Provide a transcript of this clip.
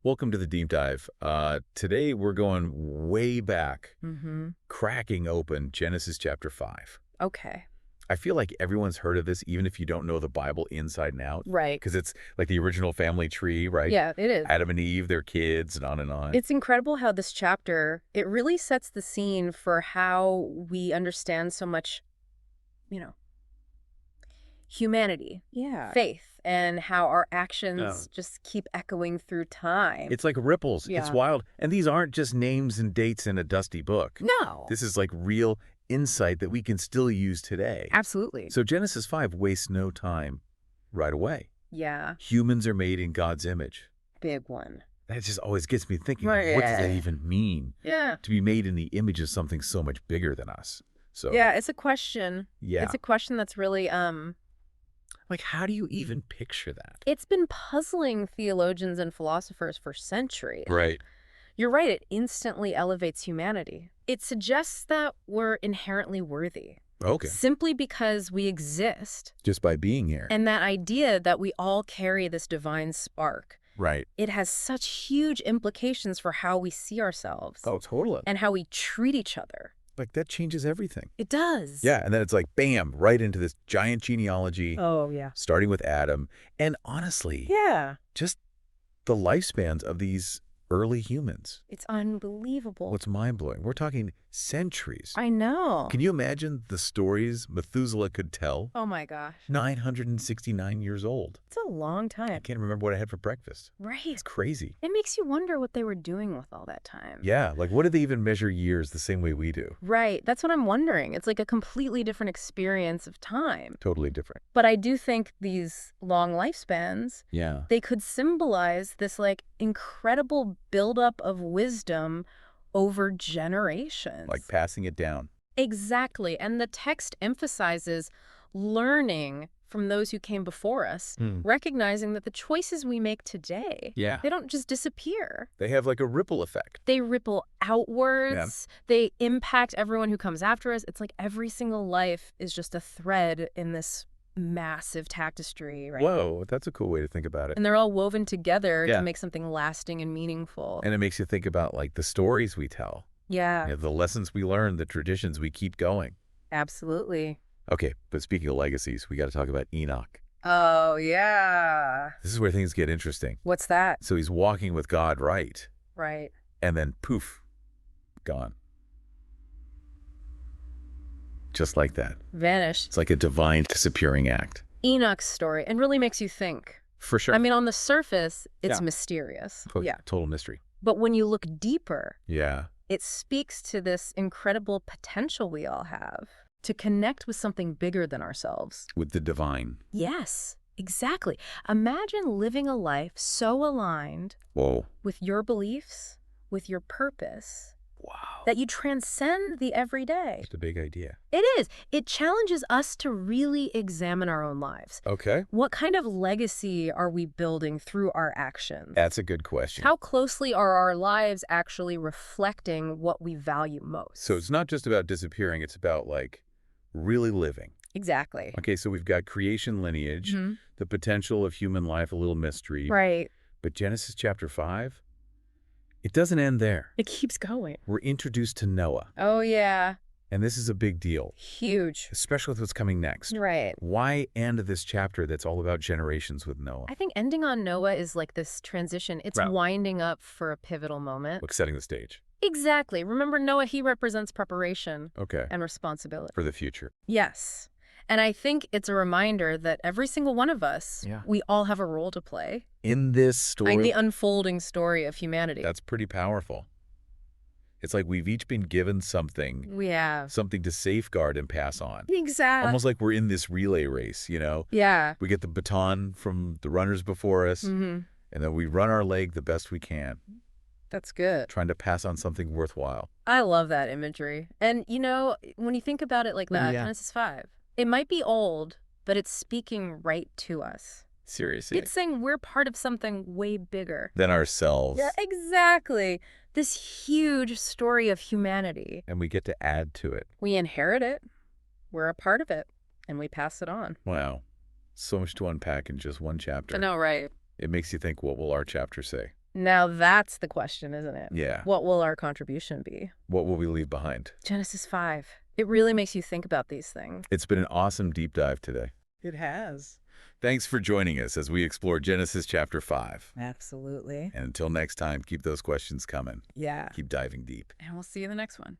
Welcome to the deep dive. Today we're going way back, cracking open Genesis chapter 5. Okay. I feel like everyone's heard of this, even if you don't know the Bible inside and out. Right. Because it's like the original family tree, right? Yeah, it is. Adam and Eve, their kids, and on and on. It's incredible how this chapter, it really sets the scene for how we understand so much, humanity, faith, and how our actions just keep echoing through time. It's like ripples. Yeah. It's wild. And these aren't just names and dates in a dusty book. No. This is like real insight that we can still use today. Absolutely. So Genesis 5 wastes no time right away. Yeah. Humans are made in God's image. Big one. That just always gets me thinking, Right, what does yeah. that even mean? Yeah. To be made in the image of something so much bigger than us. So Yeah, it's a question. yeah. It's a question that's really, Like, how do you even picture that? it's been puzzling theologians and philosophers for centuries. Right. You're right, it instantly elevates humanity. It suggests that we're inherently worthy, Okay. simply because we exist. Just by being here. And that idea that we all carry this divine spark, Right. it has such huge implications for how we see ourselves Oh, totally. and how we treat each other. Like, that changes everything. It does. Yeah, and then it's like, bam, right into this giant genealogy, Oh, yeah. starting with Adam. And honestly, Yeah. just the lifespans of these early humans. It's unbelievable. What's mind-blowing? We're talking centuries. I know. Can you imagine the stories Methuselah could tell? Oh, my gosh. 969 years old. It's a long I time. can't remember what I had for breakfast. Right. It's crazy. It makes you wonder what they were doing with all that time. Yeah, like what do they even measure years the same way we do? Right. That's what I'm wondering. It's like a completely different experience of time. Totally different. But I do think these long lifespans, Yeah. they could symbolize this like incredible buildup of wisdom over generations. Like passing it down. Exactly. And the text emphasizes learning from those who came before us, recognizing that the choices we make today, Yeah. they don't just disappear. They have like a ripple effect. They ripple outwards. They impact everyone who comes after us. It's like every single life is just a thread in this massive tapestry, right? Whoa, that's a cool way to think about it. And they're all woven together Yeah. to make something lasting and meaningful. And it makes you think about like the stories we tell, Yeah, the lessons we learn, the traditions we keep going. absolutely. Okay, but speaking of legacies, we got to talk about Enoch. Oh, yeah. This is where things get interesting. What's that? So he's walking with God, right? Right. And then poof, gone. Just like that. Vanished. It's like a divine disappearing act. Enoch's story, and really makes you think. For sure. I mean, on the surface, it's Yeah. mysterious. Total mystery. But when you look deeper, Yeah. it speaks to this incredible potential we all have to connect with something bigger than ourselves. With the divine. Yes, exactly. Imagine living a life so aligned Whoa. with your beliefs, with your purpose, Wow. that you transcend the everyday. That's a big idea. It is. It challenges us to really examine our own lives. Okay. What kind of legacy are we building through our actions? That's a good question. How closely are our lives actually reflecting what we value most? So it's not just about disappearing, it's about like really living. Exactly. Okay, so we've got creation lineage, the potential of human life, a little mystery. Right. But Genesis chapter 5, it doesn't end there. It keeps going. We're introduced to Noah, Oh, yeah. and this is a big deal, Huge. especially with what's coming next. Right. Why end this chapter that's all about generations with Noah? I think ending on Noah is like this transition. It's Right. winding up for a pivotal moment. Like setting the stage. Exactly. Remember, Noah, he represents preparation Okay. and responsibility. For the future. Yes. And I think it's a reminder that every single one of us, Yeah. we all have a role to play In this story, in the unfolding story of humanity. that's pretty powerful. It's like we've each been given something, We have. something to safeguard and pass on. Exactly. Almost like we're in this relay race, you know? Yeah. We get the baton from the runners before us, and then we run our leg the best we can, That's good. trying to pass on something worthwhile. I love that imagery. And, when you think about it like that, Yeah. Genesis 5, it might be old, but it's speaking right to us. Seriously. It's saying we're part of something way bigger. Than ourselves. Yeah, exactly. This huge story of humanity. And we get to add to it. We inherit it, we're a part of it, and we pass it on. Wow. So much to unpack in just one chapter. I know, right? It makes you think, what will our chapter say? Now that's the question, isn't it? Yeah. What will our contribution be? What will we leave behind? Genesis 5. It really makes you think about these things. It's been an awesome deep dive today. It has. Thanks for joining us as we explore Genesis chapter 5. Absolutely. And until next time, keep those questions coming. Yeah. Keep diving deep. And we'll see you in the next one.